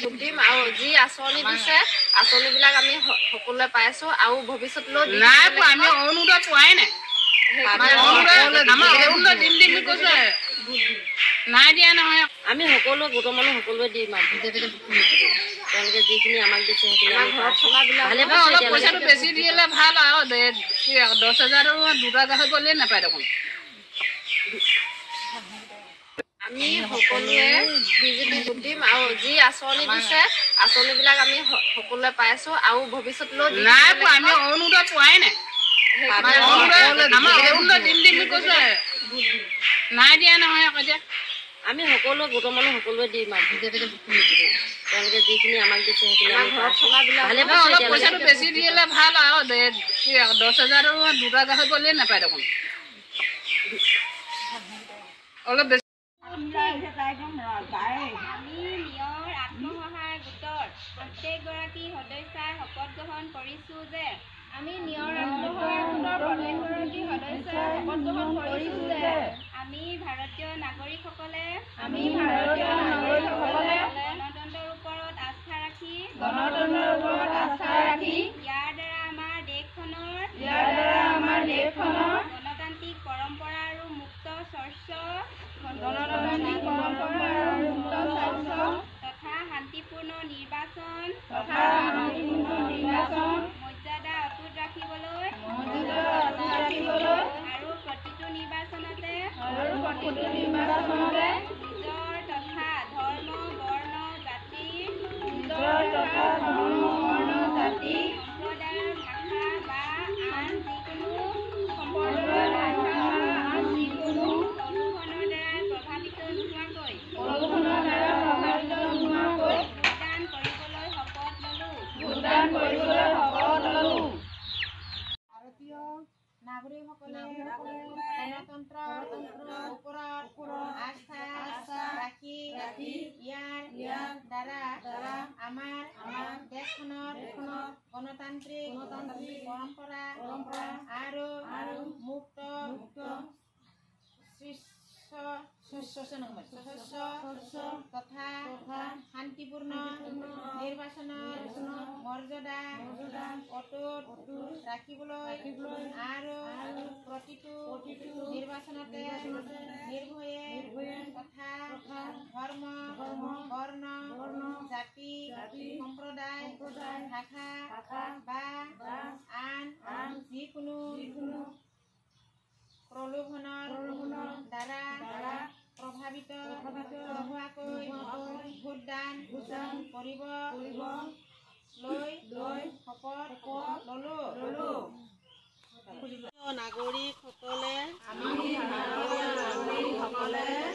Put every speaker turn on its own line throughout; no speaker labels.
Vote দিম আৰু যি আঁচনি দিছে আঁচনিবিলাক আমি সকলোৱে পাই আছো আৰু ভৱিষ্যতলৈ
নাই পোৱা আমি অৰুণোদয় পোৱাই নাই নাই দিয়া নহয়
আমি সকলোৱে গোটৰ মানুহ সকলোৱে দিম আৰু তেওঁলোকে যিখিনি আমাক দিছে সেইখিনি আমাৰ ঘৰত থকাবিলাক
অলপ পইচাটো বেছি দিলে ভাল আৰু 10,000 দুটা গাহৰি গ'লেই নাপায় দেখোন
আমি সকলোৱে বিজেপি ভোট দিম আৰু যি আঁচনি দিছে আঁচনিবিলাক আমি সকলোৱে পাই আছো আৰু ভৱিষ্যতলৈ
নাই পোৱা আমি অৰুণোদয় পোৱাই নাই নাই দিয়া নহয় আকৌ এতিয়া
আমি সকলোৱে গোটৰ মানুহ সকলোৱে দিম আৰু তেওঁলোকে যিখিনি আমাক দিছে সেইখিনি আমাৰ ঘৰত থকাবিলাক
অলপ পইচাটো বেছি দিলে ভাল আৰু 10,000 দুটা গাহৰি গ'লেই নাপায় দেখোন অলপ বেছি
আমি নিয়ৰ আত্মসহায়ক গোটৰ প্ৰত্যেকগৰাকী সদস্যাই শপত গ্ৰহণ কৰিছোঁ যে আমি ভাৰতীয় নাগৰিকসকলে গণতন্ত্ৰৰ ওপৰত আস্থা ৰাখি ইয়াৰ দ্বাৰা আমাৰ দেশখনৰ গণতান্ত্ৰিক পৰম্পৰা আৰু মুক্ত স্বচ্ছ তথা শান্তিপূৰ্ণ নিৰ্বাচন মৰ্যাদা অটুট ৰাখিবলৈ আৰু প্ৰতিটো নিৰ্বাচনতে নিজৰ তথা ধৰ্ম বৰ্ণ জাতি সম্প্ৰদায়ৰ ভাষা বা আন যিকোনো প্ৰদূষণৰ দ্বাৰা প্ৰভাৱিত নোহোৱাকৈ ভোটদান কৰিবলৈ শপত ল'লোঁ।
ভাৰতীয় নাগৰিকসকলে গণতন্ত্ৰৰ ওপৰত আস্থা ৰাখি ইয়াৰ দ্বাৰা আমাৰ দেশখনৰ গণতান্ত্ৰিক পৰম্পৰা আৰু মুক্ত তথা শান্তিপূৰ্ণ নিৰ্বাচনৰ মৰ্যাদা অটুট ৰাখিবলৈ আৰু প্ৰতিটো নিৰ্বাচনতে নিৰ্ভয়ে তথা ধৰ্ম বৰ্ণ জাতি সম্প্ৰদায় ভাষা বা আন যিকোনো প্ৰলোভনৰ দ্বাৰা প্ৰভাৱিত নোহোৱাকৈ ভোটদান কৰিবলৈ শপত ল'লোঁ।
নাগৰিকসকলে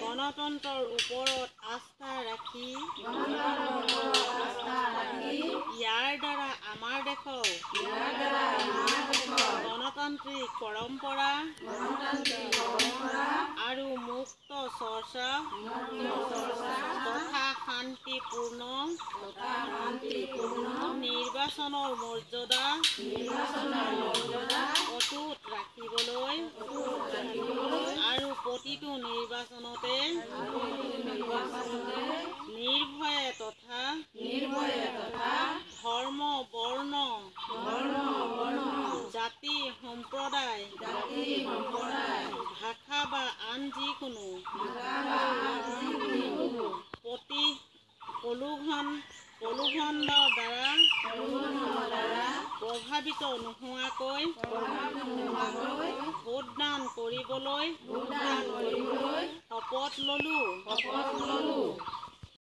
গণতন্ত্ৰৰ ওপৰত আস্থা ৰাখি ইয়াৰ দ্বাৰা আমাৰ দেশৰ গণতান্ত্ৰিক পৰম্পৰা আৰু মুক্ত চৰ্চা তথা শান্তিপূৰ্ণ নিৰ্বাচনৰ মৰ্যাদা অটুট ৰাখিবলৈ আৰু প্ৰতিটো নিৰ্বাচনতে নিৰ্ভয়ে তথা ধৰ্ম বৰ্ণ জাতি সম্প্ৰদায় ভাষা বা আন যিকোনো প্ৰলোভনৰ দ্বাৰা প্ৰভাৱিত নোহোৱাকৈ ভোটদান কৰিবলৈ শপত ল'লোঁ।